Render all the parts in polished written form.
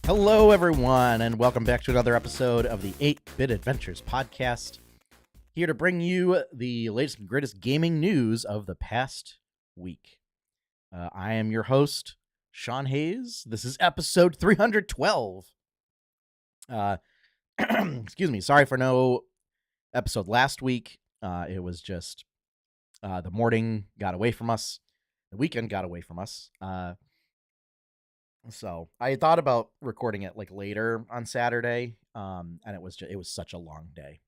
Hello, everyone, and welcome back to another episode of the 8-Bit Adventures podcast. Here to bring you the latest and greatest gaming news of the past week. I am your host, Sean Hayes. This is episode 312. Excuse me. Sorry for no episode last week. It was just the morning got away from us. The weekend got away from us. So I thought about recording it like later on Saturday, and it was such a long day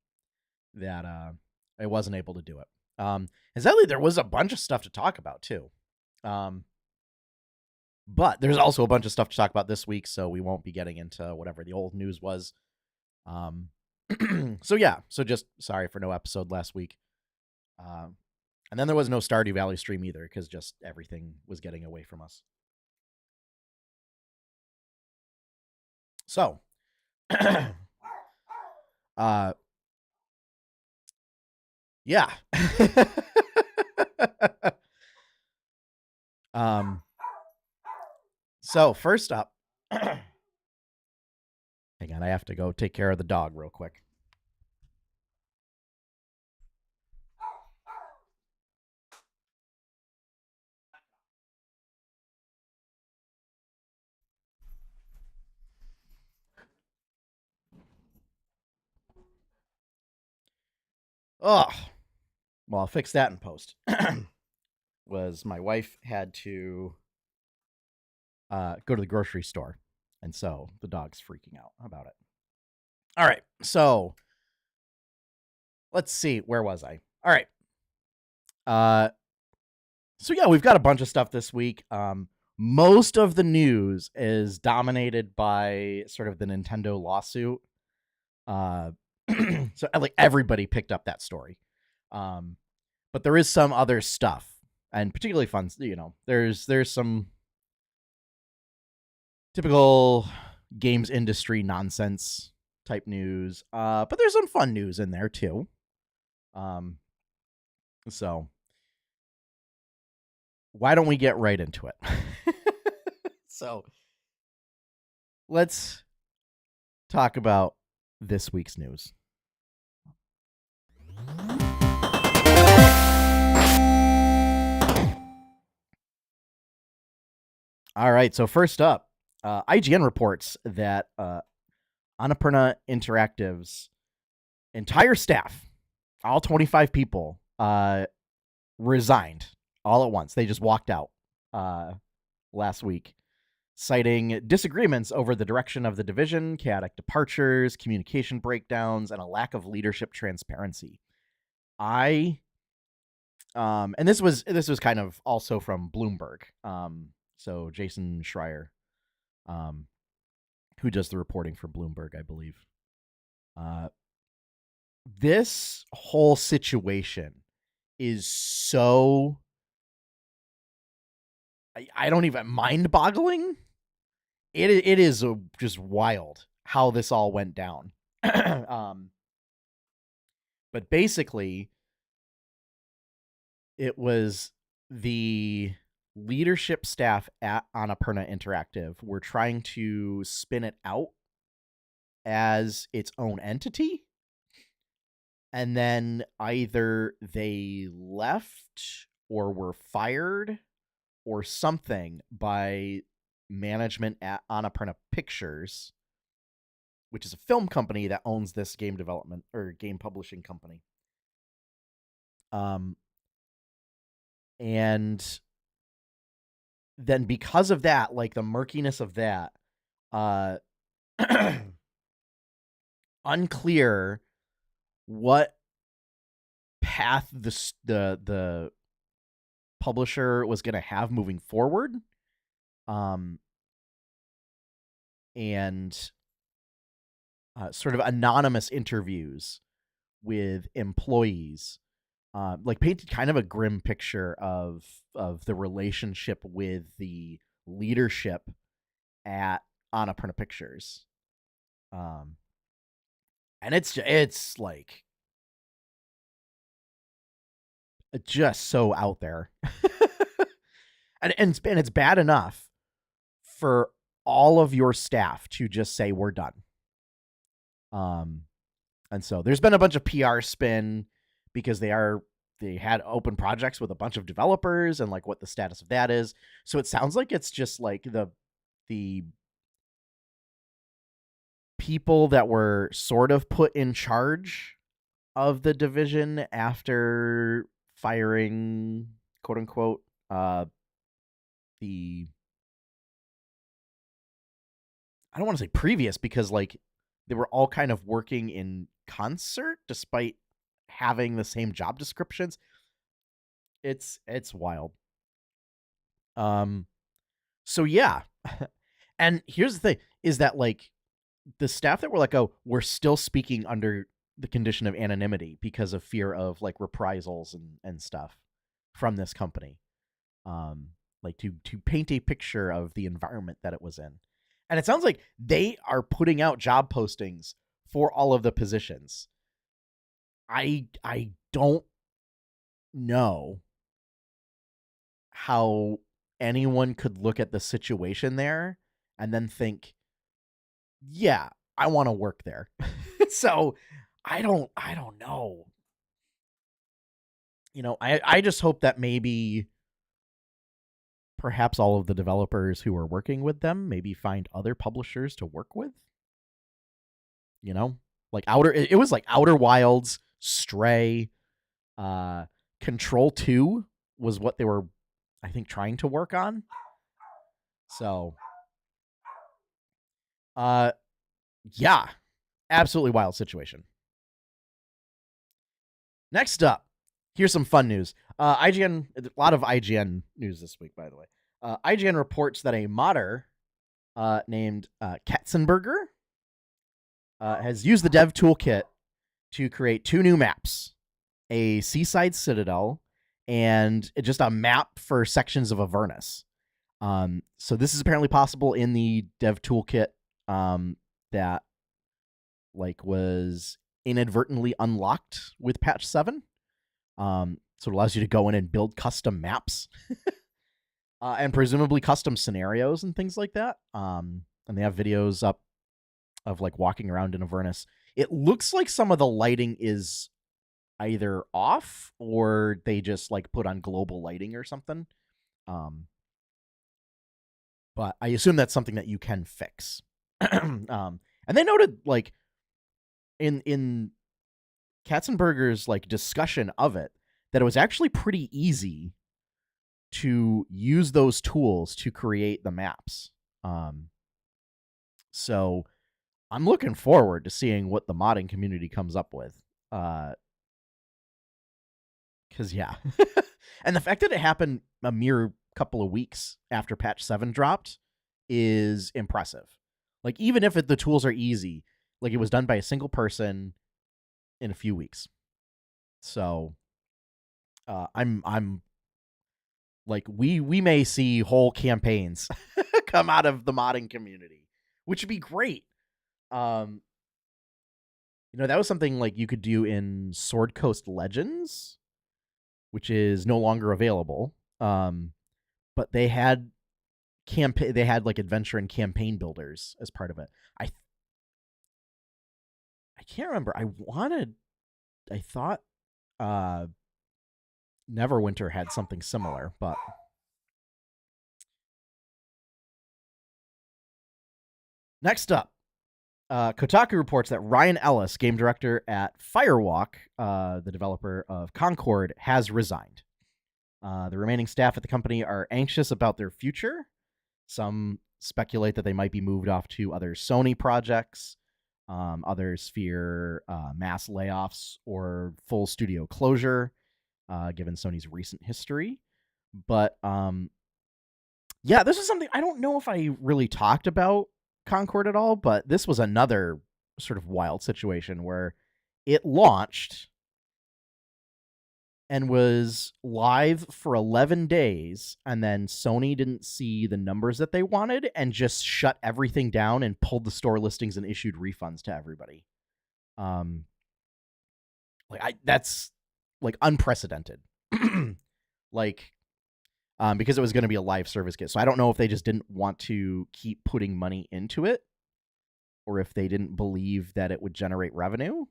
that I wasn't able to do it. And sadly, there was a bunch of stuff to talk about too. But there's also a bunch of stuff to talk about this week, so we won't be getting into whatever the old news was. So just sorry for no episode last week. And then there was no Stardew Valley stream either, because just everything was getting away from us. So, yeah. So first up, hang on, I have to go take care of the dog real quick. Oh, well, I'll fix that in post. Was my wife had to go to the grocery store, and so the dog's freaking out about it. All right, so let's see, where was I? All right. So yeah, we've got a bunch of stuff this week. Most of the news is dominated by sort of the Nintendo lawsuit. So like everybody picked up that story. But there is some other stuff, and particularly fun, there's some typical games industry nonsense type news. But there's some fun news in there too. So why don't we get right into it? So let's talk about this week's news. All right, so first up, IGN reports that Annapurna Interactive's entire staff, all 25 people, resigned all at once. They just walked out last week, citing disagreements over the direction of the division, chaotic departures, communication breakdowns, and a lack of leadership transparency. And this was kind of also from Bloomberg. So Jason Schreier, who does the reporting for Bloomberg, I believe. This whole situation is so, I don't even, mind-boggling. It is just wild how this all went down. But basically, it was the leadership staff at Annapurna Interactive were trying to spin it out as its own entity. And then either they left or were fired or something by management at Annapurna Pictures, which is a film company that owns this game development or game publishing company. And then because of that, like the murkiness of that, unclear what path the publisher was going to have moving forward. And sort of anonymous interviews with employees like painted kind of a grim picture of the relationship with the leadership at Annapurna Pictures. And it's like just so out there. and it's bad enough for all of your staff to just say we're done. And so there's been a bunch of PR spin because they had open projects with a bunch of developers and like what the status of that is. So it sounds like it's just like the people that were sort of put in charge of the division after firing, quote unquote, the I don't want to say previous because like they were all kind of working in concert despite having the same job descriptions. It's wild. So yeah. And here's the thing is that like the staff that were like, oh, we're still speaking under the condition of anonymity because of fear of like reprisals and stuff from this company. Like to paint a picture of the environment that it was in. And it sounds like they are putting out job postings for all of the positions. I don't know how anyone could look at the situation there and then think, yeah, I want to work there. So I don't know. You know, I just hope that maybe perhaps all of the developers who are working with them maybe find other publishers to work with. You know, like it was like Outer Wilds, Stray, Control 2 was what they were, I think, trying to work on. So, yeah, absolutely wild situation. Next up, here's some fun news. IGN, a lot of IGN news this week, by the way. IGN reports that a modder named Katzenberger has used the dev toolkit to create 2 new maps, a seaside citadel and just a map for sections of Avernus. So this is apparently possible in the dev toolkit that like was inadvertently unlocked with patch 7. So it allows you to go in and build custom maps and presumably custom scenarios and things like that. And they have videos up of like walking around in Avernus. It looks like some of the lighting is either off or they just like put on global lighting or something. But I assume that's something that you can fix. And they noted like in Katzenberger's like discussion of it that it was actually pretty easy to use those tools to create the maps. So I'm looking forward to seeing what the modding community comes up with. Because, yeah. And the fact that it happened a mere couple of weeks after patch 7 dropped is impressive. Like, even if the tools are easy, like, it was done by a single person in a few weeks. So, I'm like, we may see whole campaigns come out of the modding community, which would be great. You know, that was something like you could do in Sword Coast Legends, which is no longer available. But they had like adventure and campaign builders as part of it. I can't remember. I thought Neverwinter had something similar, but next up, Kotaku reports that Ryan Ellis, game director at Firewalk, the developer of Concord, has resigned. The remaining staff at the company are anxious about their future. Some speculate that they might be moved off to other Sony projects. Others fear mass layoffs or full studio closure, given Sony's recent history. But yeah, this is something I don't know if I really talked about Concord at all, but this was another sort of wild situation where it launched and was live for 11 days, and then Sony didn't see the numbers that they wanted and just shut everything down and pulled the store listings and issued refunds to everybody. That's like unprecedented. Like, because it was going to be a live service kit. So I don't know if they just didn't want to keep putting money into it, or if they didn't believe that it would generate revenue.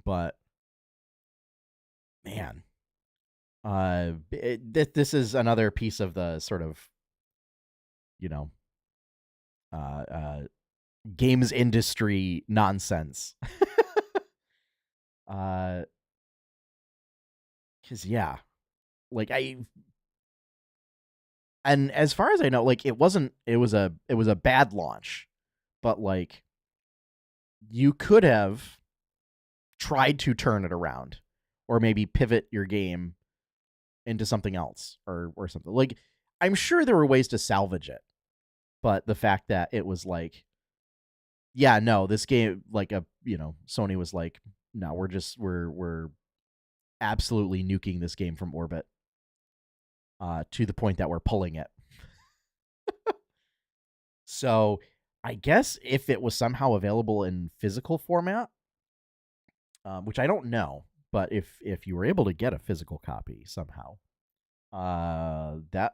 But man, this is another piece of the sort of, you know, games industry nonsense. Because yeah, like and as far as I know, like it was a bad launch, but like you could have tried to turn it around, or maybe pivot your game into something else, or something. Like I'm sure there were ways to salvage it, but the fact that it was like, yeah, no, this game, like Sony was like, no, we're absolutely nuking this game from orbit, to the point that we're pulling it. So I guess if it was somehow available in physical format, which I don't know, but if you were able to get a physical copy somehow, that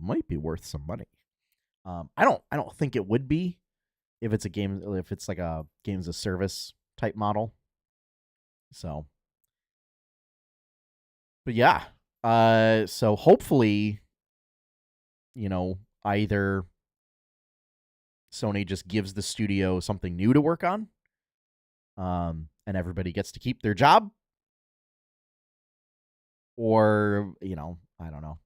might be worth some money. I don't think it would be if it's like a games of service type model. So, but yeah, so hopefully, either Sony just gives the studio something new to work on, and everybody gets to keep their job, or I don't know.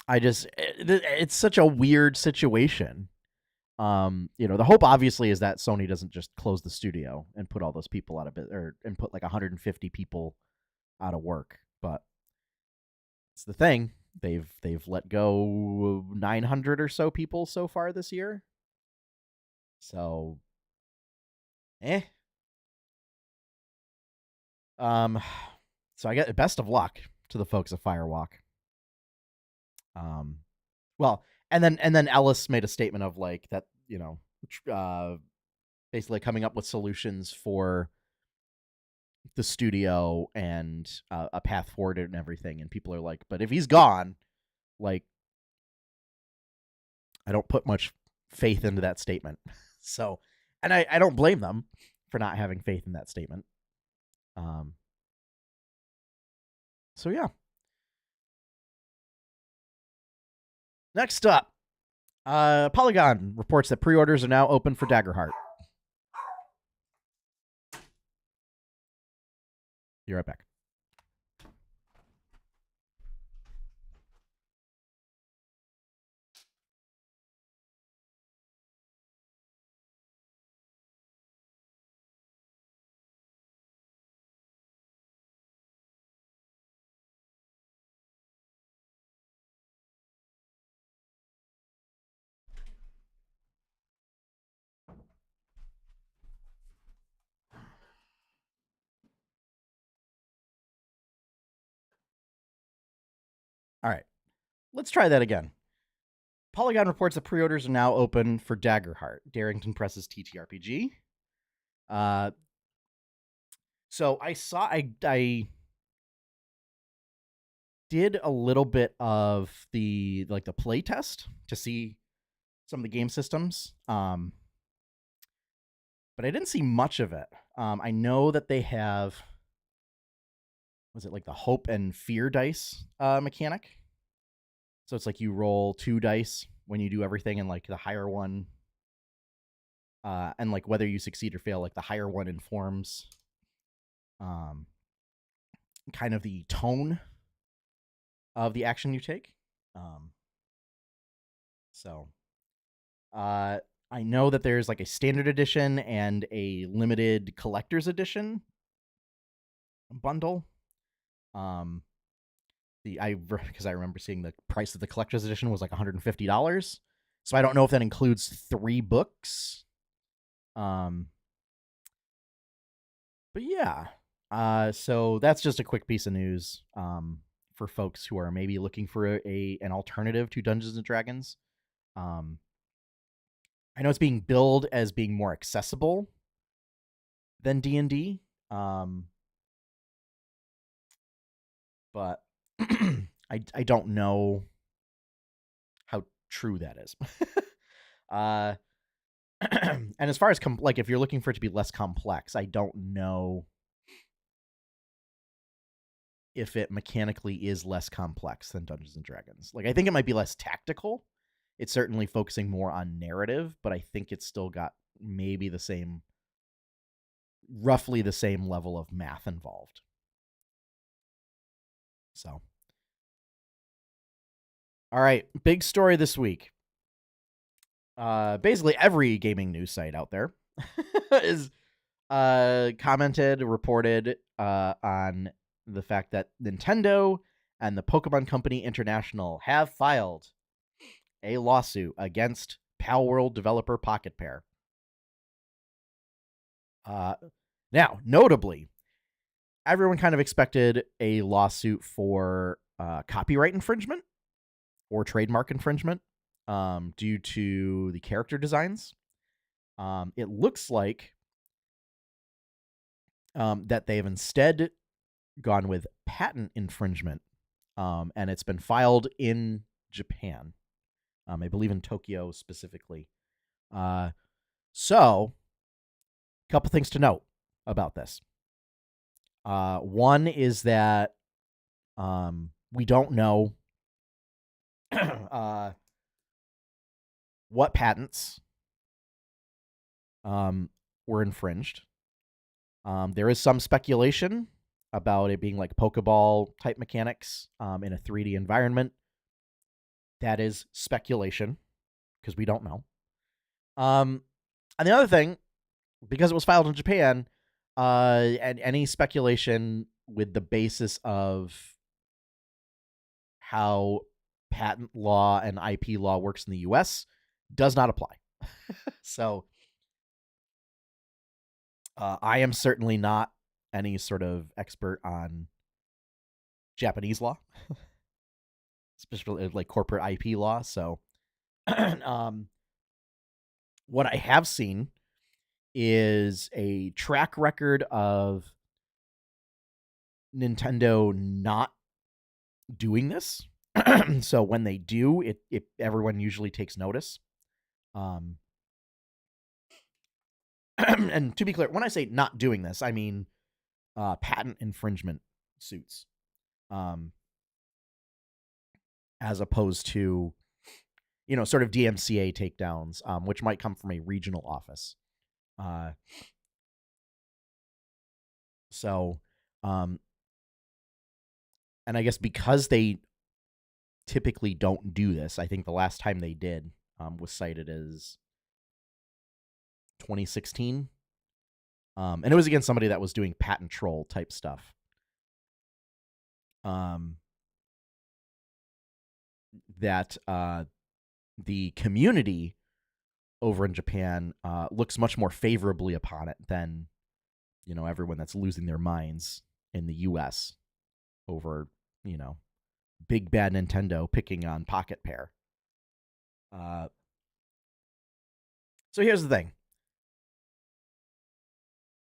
It's such a weird situation. The hope obviously is that Sony doesn't just close the studio and put all those people out of it, and put like 150 people out of work. But it's the thing, they've let go 900 or so people so far this year. So, eh. Um, so I get best of luck to the folks at Firewalk. Well, and then Ellis made a statement of like that, basically coming up with solutions for the studio and a path forward and everything. And people are like, but if he's gone, like, I don't put much faith into that statement. So, and I don't blame them for not having faith in that statement. So yeah. Next up, Polygon reports that pre-orders are now open for Daggerheart. You're right back. All right, let's try that again. Polygon reports that pre-orders are now open for Daggerheart, Darrington Press's TTRPG. So I did a little bit of the play test to see some of the game systems, but I didn't see much of it. I know that they have, was it like the hope and fear dice mechanic? So it's like you roll 2 dice when you do everything, and like the higher one, and like whether you succeed or fail, like the higher one informs kind of the tone of the action you take. So I know that there's like a standard edition and a limited collector's edition bundle. Because I remember seeing the price of the collector's edition was like $150. So I don't know if that includes 3 books. But yeah. So that's just a quick piece of news for folks who are maybe looking for an alternative to Dungeons and Dragons. I know it's being billed as being more accessible than D&D. but I don't know how true that is. uh, and as far as like if you're looking for it to be less complex, I don't know if it mechanically is less complex than Dungeons and Dragons. Like I think it might be less tactical. It's certainly focusing more on narrative, but I think it's still got maybe the same, roughly the same level of math involved. So, all right, big story this week. Basically every gaming news site out there is commented, reported on the fact that Nintendo and the Pokemon Company International have filed a lawsuit against Pal World developer Pocket Pair. Now, notably, everyone kind of expected a lawsuit for copyright infringement or trademark infringement due to the character designs. It looks like that they've instead gone with patent infringement, and it's been filed in Japan, I believe in Tokyo specifically. So, a couple things to note about this. One is that we don't know what patents were infringed. There is some speculation about it being like Pokeball type mechanics in a 3D environment. That is speculation because we don't know. And the other thing, because it was filed in Japan, and any speculation with the basis of how patent law and IP law works in the US does not apply. So I am certainly not any sort of expert on Japanese law, especially like corporate IP law. So what I have seen is a track record of Nintendo not doing this. So when they do, it everyone usually takes notice. And to be clear, when I say not doing this, I mean patent infringement suits, as opposed to, you know, sort of DMCA takedowns, which might come from a regional office. So, and I guess because they typically don't do this, I think the last time they did was cited as 2016. And it was against somebody that was doing patent troll type stuff. That the community over in Japan looks much more favorably upon it than, you know, everyone that's losing their minds in the US over, you know, big bad Nintendo picking on Pocket Pair. So here's the thing.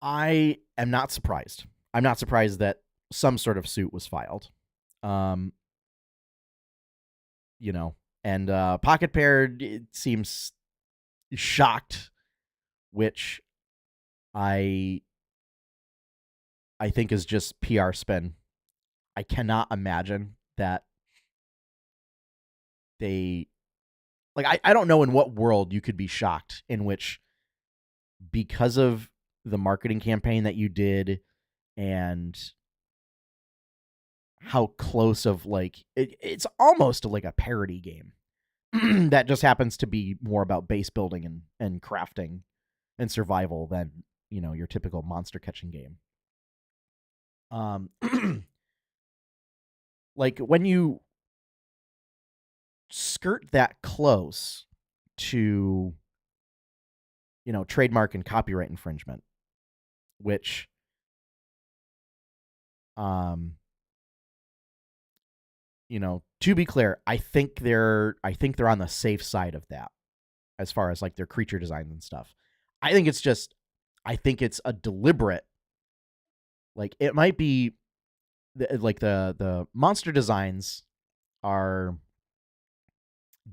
I am not surprised. I'm not surprised that some sort of suit was filed. You know, and Pocket Pair, it seems shocked, which I think is just PR spin. I cannot imagine that they, like, I don't know in what world you could be shocked in which, because of the marketing campaign that you did and how close of, like, it's almost like a parody game that just happens to be more about base building and crafting and survival than, you know, your typical monster catching game. Like, when you skirt that close to, you know, trademark and copyright infringement, which you know, to be clear, I think they're on the safe side of that as far as like their creature designs and stuff. I think it's a deliberate, like, it might be the monster designs are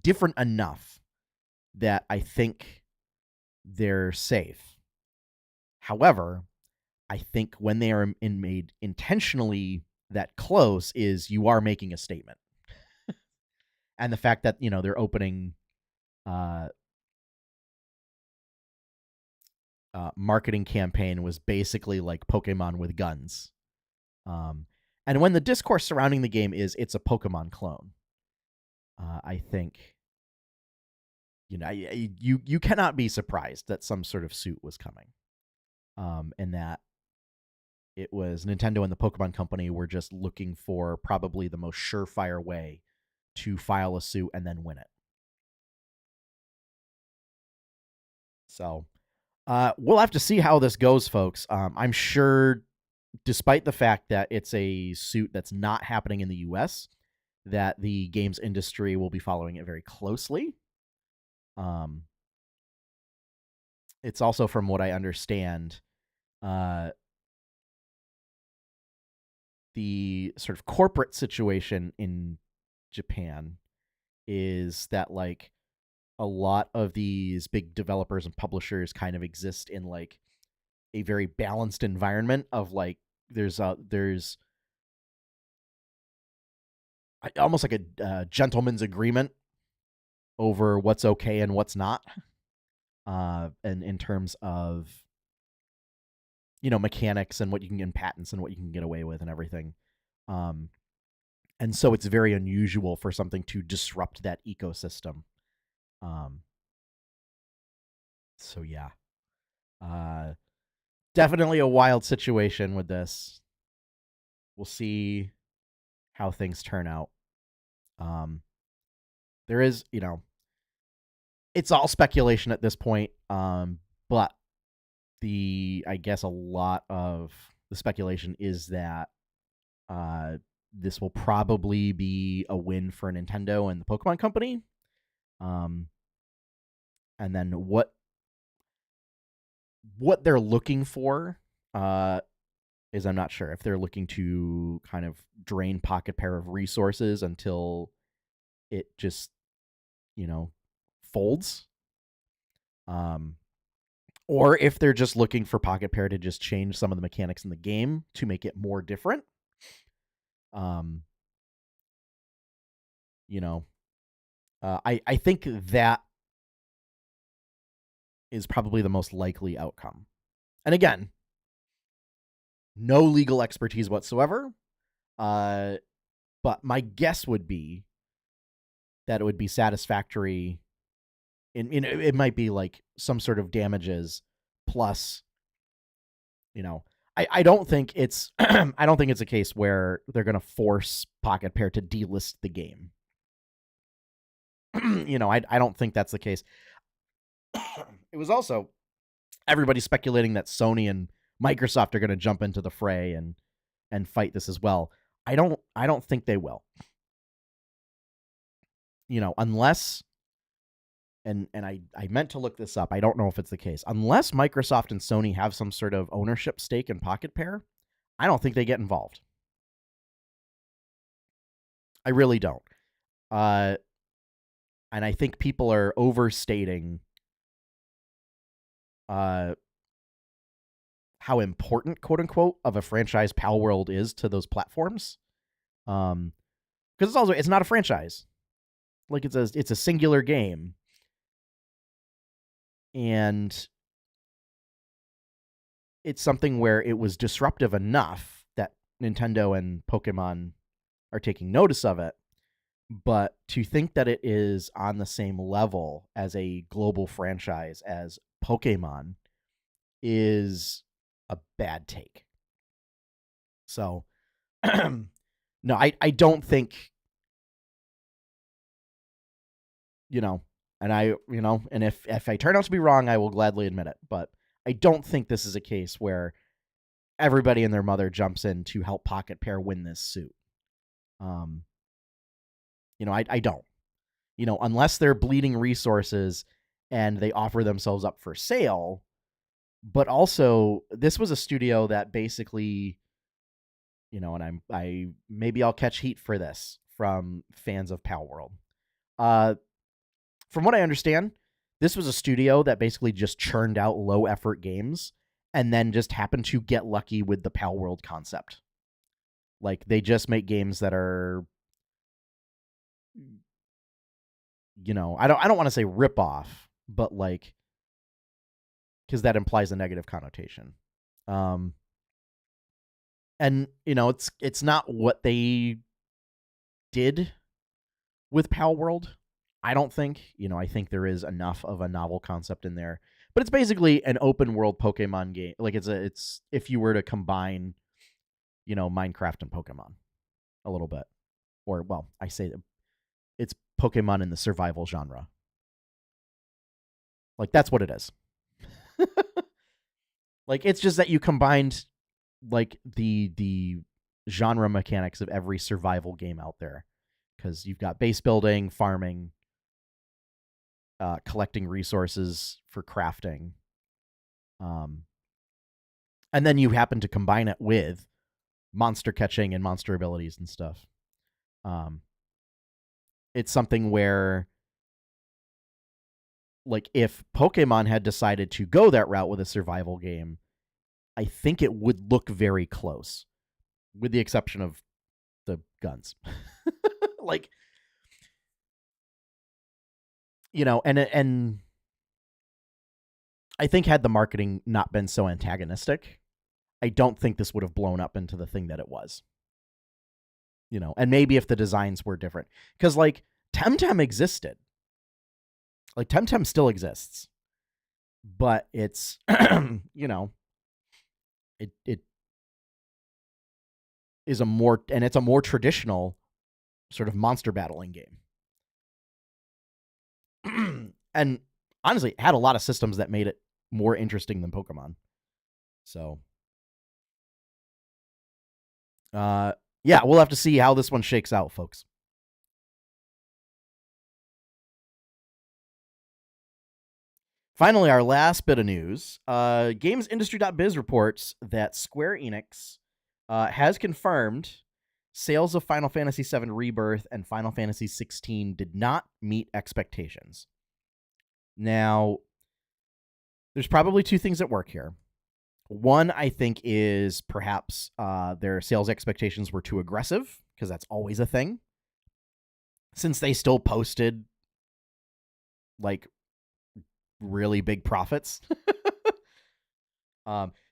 different enough that I think they're safe. However, I think when they are made intentionally that close, is you are making a statement. And the fact that, their opening marketing campaign was basically like Pokemon with guns. And when the discourse surrounding the game is it's a Pokemon clone, I think, you cannot be surprised that some sort of suit was coming, and that it was Nintendo and the Pokemon Company were just looking for probably the most surefire way to file a suit and then win it. So we'll have to see how this goes, folks. I'm sure, despite the fact that it's a suit that's not happening in the US, that the games industry will be following it very closely. It's also, from what I understand, the sort of corporate situation in Japan is that, like, a lot of these big developers and publishers kind of exist in like a very balanced environment of like there's almost like a gentleman's agreement over what's okay and what's not, and in terms of mechanics and what you can get in patents and what you can get away with and everything. And so it's very unusual for something to disrupt that ecosystem. So yeah, definitely a wild situation with this. We'll see how things turn out. There is, it's all speculation at this point. But I guess a lot of the speculation is that this will probably be a win for Nintendo and the Pokemon Company. And then what they're looking for is, I'm not sure if they're looking to kind of drain Pocket Pair of resources until it just, folds. Or if they're just looking for Pocket Pair to just change some of the mechanics in the game to make it more different. I think that is probably the most likely outcome. And again, no legal expertise whatsoever. But my guess would be that it would be satisfactory. It might be like some sort of damages plus, I don't think it's I don't think it's a case where they're going to force Pocket Pair to delist the game. I don't think that's the case. It was also everybody speculating that Sony and Microsoft are going to jump into the fray and fight this as well. I don't think they will. Unless, and I meant to look this up. I don't know if it's the case. Unless Microsoft and Sony have some sort of ownership stake in Pocket Pair, I don't think they get involved. I really don't. And I think people are overstating how important, quote unquote, of a franchise Pal World is to those platforms. Because it's not a franchise. Like it's a singular game. And it's something where it was disruptive enough that Nintendo and Pokemon are taking notice of it. But to think that it is on the same level as a global franchise as Pokemon is a bad take. So, no, I don't think, and and if I turn out to be wrong, I will gladly admit it. But I don't think this is a case where everybody and their mother jumps in to help Pocket Pair win this suit. I don't. Unless they're bleeding resources and they offer themselves up for sale. But also, this was a studio that basically And I maybe I'll catch heat for this from fans of Pal World. Uh, from what I understand, this was a studio that basically just churned out low effort games and then just happened to get lucky with the Pal World concept. Like they just make games that are, I don't want to say rip off, but like, because that implies a negative connotation. Um, and it's not what they did with Pal World. I don't think. I think there is enough of a novel concept in there, but it's basically an open world Pokemon game. Like it's if you were to combine, Minecraft and Pokemon a little bit, or well, I say it's Pokemon in the survival genre. Like that's what it is. Like it's just that you combined like the genre mechanics of every survival game out there, because you've got base building, farming, collecting resources for crafting, and then you happen to combine it with monster catching and monster abilities and stuff. It's something where, like, if Pokemon had decided to go that route with a survival game, I think it would look very close, with the exception of the guns. Like, and I think had the marketing not been so antagonistic, I don't think this would have blown up into the thing that it was. And maybe if the designs were different. Because, like, Temtem existed. Like, Temtem still exists. But it's, it is it's a more traditional sort of monster battling game. And honestly, it had a lot of systems that made it more interesting than Pokemon. So, yeah, we'll have to see how this one shakes out, folks. Finally, our last bit of news. GamesIndustry.biz reports that Square Enix has confirmed sales of Final Fantasy VII Rebirth and Final Fantasy XVI did not meet expectations. Now, there's probably two things at work here. One, I think, is perhaps their sales expectations were too aggressive, because that's always a thing. Since they still posted, like, really big profits.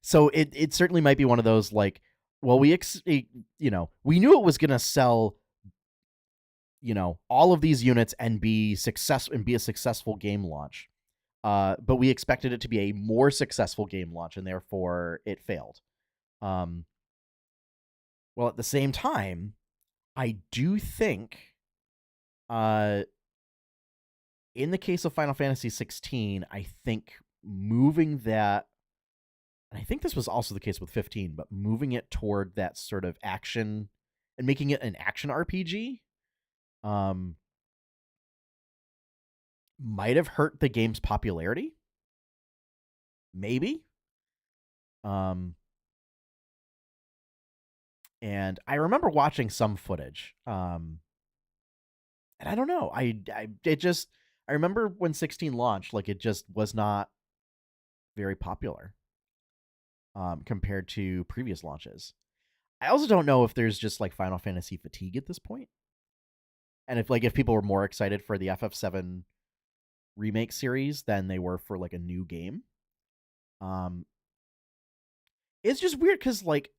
So it certainly might be one of those, like, well, we knew it was going to sell, all of these units and be a successful game launch. But we expected it to be a more successful game launch, and therefore it failed. Well, at the same time, I do think, in the case of Final Fantasy 16, I think moving that, and I think this was also the case with 15, but moving it toward that sort of action and making it an action RPG, might have hurt the game's popularity. Maybe. And I remember watching some footage. And I don't know. I remember when 16 launched, like, it just was not very popular compared to previous launches. I also don't know if there's just, like, Final Fantasy fatigue at this point. And if people were more excited for the FF7 remake series than they were for, like, a new game. It's just weird because, like,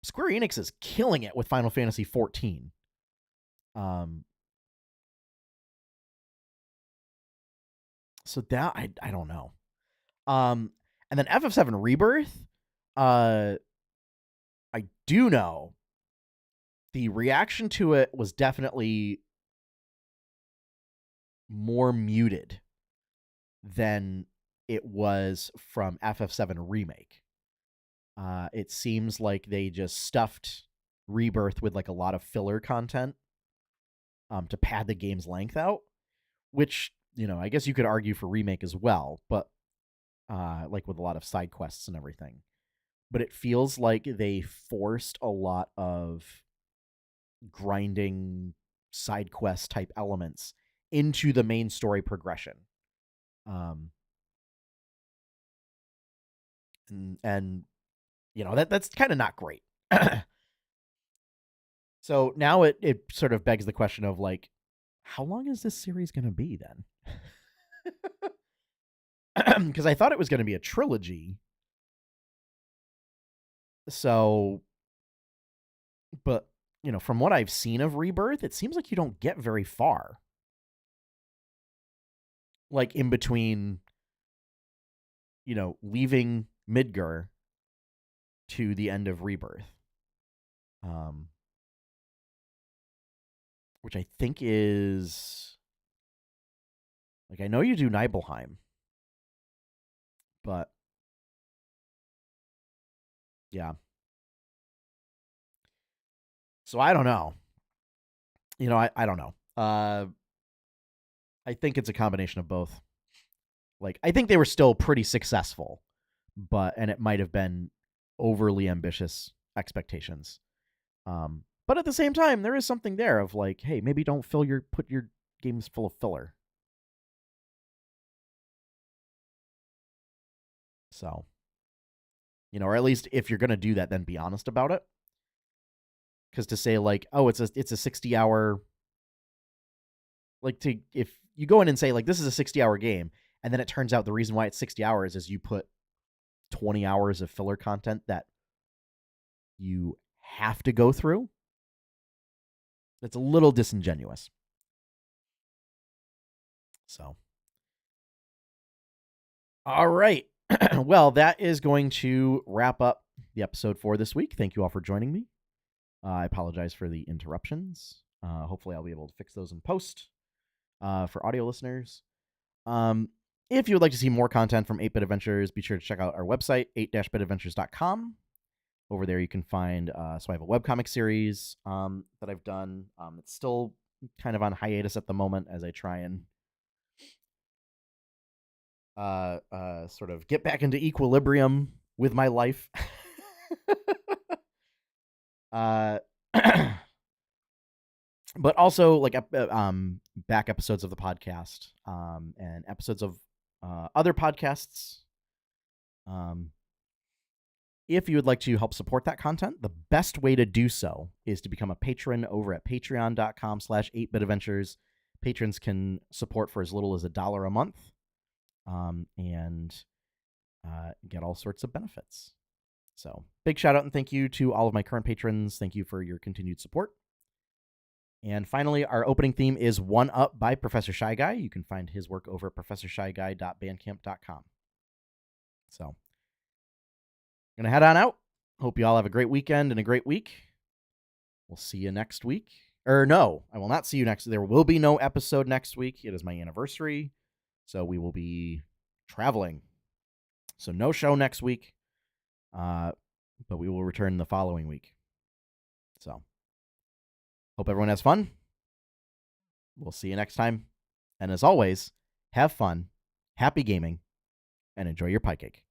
Square Enix is killing it with Final Fantasy 14. So that I don't know. And then FF7 Rebirth, I do know the reaction to it was definitely more muted than it was from FF7 Remake. It seems like they just stuffed Rebirth with, like, a lot of filler content to pad the game's length out, which, I guess you could argue for Remake as well, but like with a lot of side quests and everything. but it feels like they forced a lot of grinding side quest type elements into the main story progression. Um, and you know that's kind of not great. So now it sort of begs the question of like, how long is this series going to be then? Because I thought it was going to be a trilogy. So, but you know, from what I've seen of Rebirth, it seems like you don't get very far. Like in between, you know, leaving Midgar to the end of Rebirth, um, which I think is like I know you do Nibelheim, but yeah. So I don't know. You know, I don't know. I think it's a combination of both. Like I think they were still pretty successful, and it might have been overly ambitious expectations. But at the same time, there is something there of like, hey, maybe don't put your games full of filler. So, you know, or at least if you're gonna do that, then be honest about it. Because to say like, oh, it's a 60-hour, like to if you go in and say like this is a 60-hour game, and then it turns out the reason why it's 60 hours is you put 20 hours of filler content that you have to go through. It's a little disingenuous. So, all right. Well, that is going to wrap up the episode for this week. Thank you all for joining me. I apologize for the interruptions. Hopefully, I'll be able to fix those in post for audio listeners. If you would like to see more content from 8-Bit Adventures, be sure to check out our website, 8-bitadventures.com. Over there, you can find, so I have a webcomic series that I've done. It's still kind of on hiatus at the moment as I try and sort of get back into equilibrium with my life. uh, but also like back episodes of the podcast and episodes of other podcasts. If you would like to help support that content, the best way to do so is to become a patron over at patreon.com/8bitadventures. Patrons can support for as little as $1 a month and get all sorts of benefits. So big shout out and thank you to all of my current patrons. Thank you for your continued support. And finally, our opening theme is One Up by Professor Shy Guy. You can find his work over at professorshyguy.bandcamp.com. So I'm going to head on out. Hope you all have a great weekend and a great week. We'll see you next week. Or no, I will not see you next. There will be no episode next week. It is my anniversary. So we will be traveling. So no show next week. But we will return the following week. So hope everyone has fun. We'll see you next time. And as always, have fun, happy gaming, and enjoy your pie cake.